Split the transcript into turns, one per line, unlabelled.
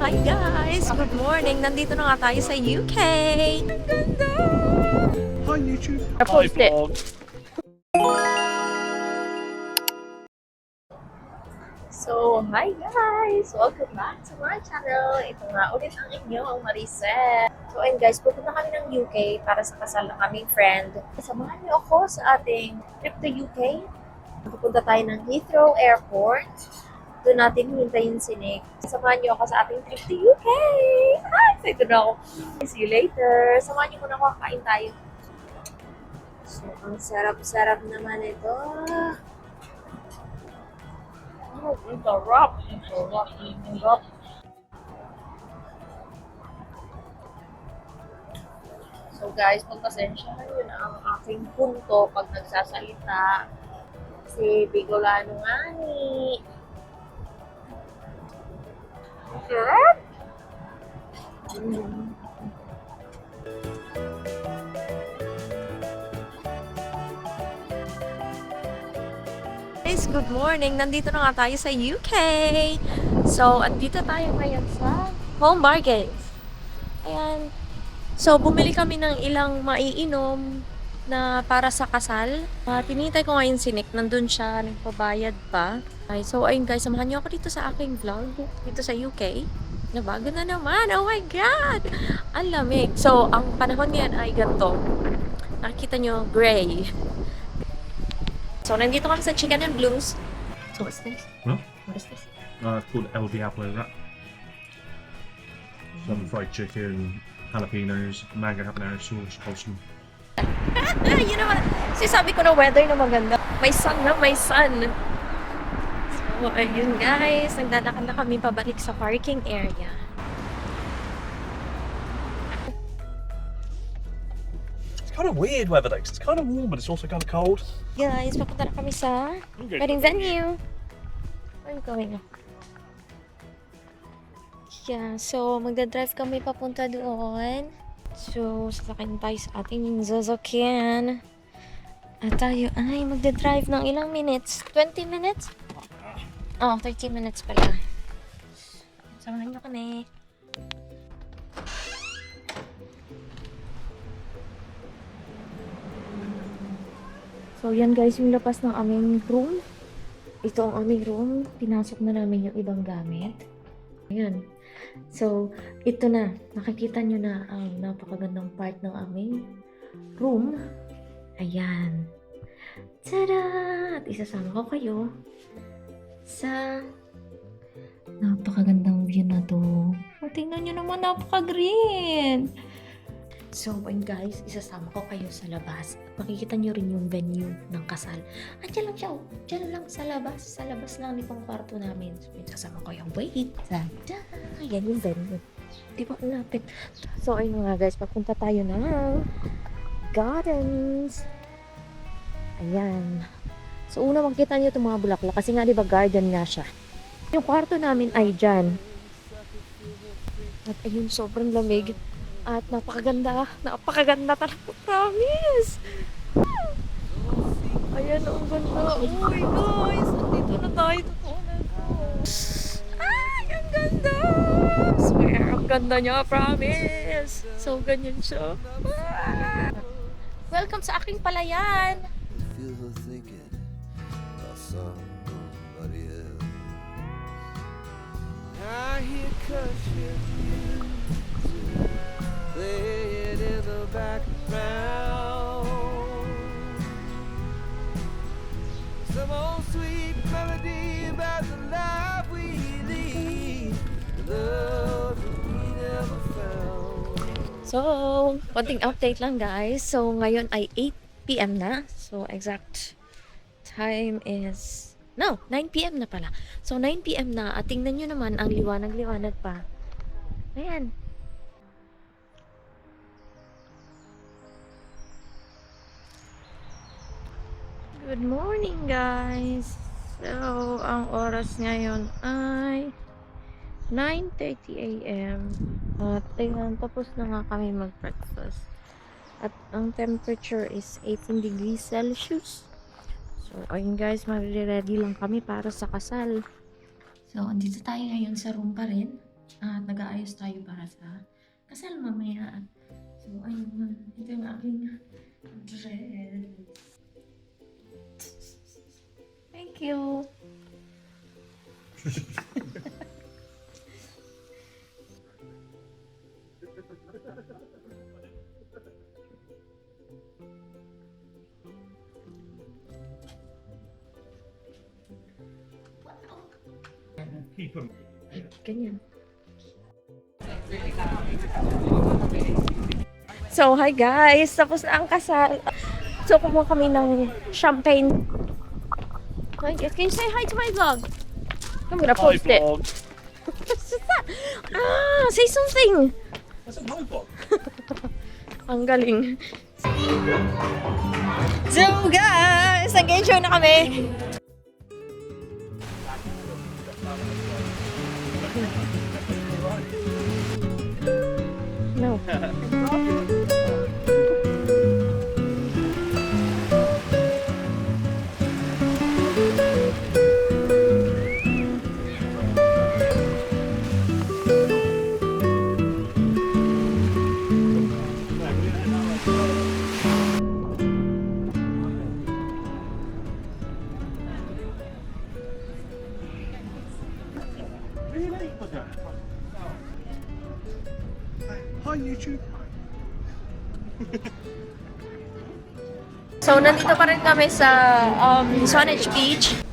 Hi guys! Good morning! Nandito na nga tayo sa UK! Ang ganda!
Hi YouTube.
I-post it.
vlog.
So, hi guys! Welcome back to my channel! Ito nga ulit ang inyong Maricel. So, ayun guys, pupunta kami ng UK para sa kasal ng aming friend. Samahan niyo ako sa ating trip to UK. Pupunta tayo ng Heathrow Airport. Doon natin hintayin si Nick. Samahan niyo ako sa ating trip to UK! Excited na ako! See you later! Samahan niyo muna ako, kakain tayo. So, ang sarap-sarap naman ito. Oh, ang sarap! Ang sarap! Ang sarap! So guys, pagpasensya na yun ang aking punto pag nagsasalita. Kasi bigolano nga ni. Ang sarap! Guys, good morning! Nandito na nga tayo sa UK! So, andito tayo ngayon sa Home Bargains. Ayan. So, bumili kami ng ilang maiinom na para sa kasal. Tinitay ko ngayon si Nick. Nandun siya, nagpabayad pa. Okay, so, ayun guys, samahan niyo ako dito sa aking vlog. Dito sa UK. Na bago na naman. Oh my God! Ang lamig. So, ang panahon ngayon ay ganito. Nakikita niyo, gray. So, nandito kami sa Chicken and Blues. So, what's this?
Huh?
What is this?
It's called LV Apple Wrap. Some fried chicken, jalapenos, mango habanero sauce, awesome.
Yun naman. Sabi ko na weather na maganda. May sun na, may sun. So, ayun guys. Naglalakad na kami pabalik sa parking area.
It's kind of weird weather though, 'cause it's kind of warm but it's also kind of cold.
Guys, papunta na kami sa wedding venue. Where are we going? Yeah, so magdadrive kami papunta doon. So, sasakyan tayo sa ating sasakyan. At tayo ay magdadrive ng ilang minutes? 20 minutes? Oh, 30 minutes pala. Samahan niyo kami. So, yan guys, yung labas ng aming room. Ito ang aming room. Pinasok na namin yung ibang gamit. Ayan. So, ito na. Nakikita nyo na ang napakagandang part ng aming room. Ayan. Tada! At isasama ko kayo sa napakagandang view na to. Oh, tingnan nyo naman, napaka-green! So, ayun guys, isasama ko kayo sa labas. At makikita nyo rin yung venue ng kasal. Diyan lang siya, oh. Diyan lang sa labas. Sa labas lang nitong kwarto namin. So, isasama ko yung wait. Tada! Ayan yung venue. Di ba lapit? So, ayun nga guys, papunta tayo ng gardens. Ayan. So, una makikita nyo itong mga bulaklak. Kasi nga, di ba, garden nga siya. Yung kwarto namin ay dyan. At ayun, sobrang lamig. At napakaganda. Napakaganda talaga. Promise! Ayan, ang ganda. Uy, guys! Andito na tayo. Totoo na ito. Ay, ang ganda! Swear, ang ganda niya. Promise! So, ganyan siya. Welcome sa aking palayan!
Feel her thinking about somebody else. I hear country music playing in the background. Some old sweet melody about the life we lead, the love that we never found.
So, konting update lang guys. So, ngayon ay 8 p.m. na. So, exact time is... No, 9 p.m. na pala. So, 9 p.m. na. At tingnan nyo naman, ang liwanag-liwanag pa. Ayan. Good morning guys. So, ang oras ngayon ay 9:30 a.m. At ayun, tapos na nga kami mag-breakfast. At ang temperature is 18 degrees Celsius. So, ayun guys, mag-ready lang kami para sa kasal. So, andito tayo ngayon sa room pa rin. At nag-aayos tayo para sa kasal mamaya. So, ayun. Ito yung aking dress. Thank you.
Keep them.
Ganyan. So, hi guys! Tapos na ang kasal. So, kumuha kami ng champagne. Hi guys, can you say hi to my vlog? I'm gonna post it. What's that? Ah, say something!
That's a my vlog.
Ang galing. So guys, nag-game show na kami. No.
Hi YouTube.
So, nandito pa rin kami sa Swanage Beach.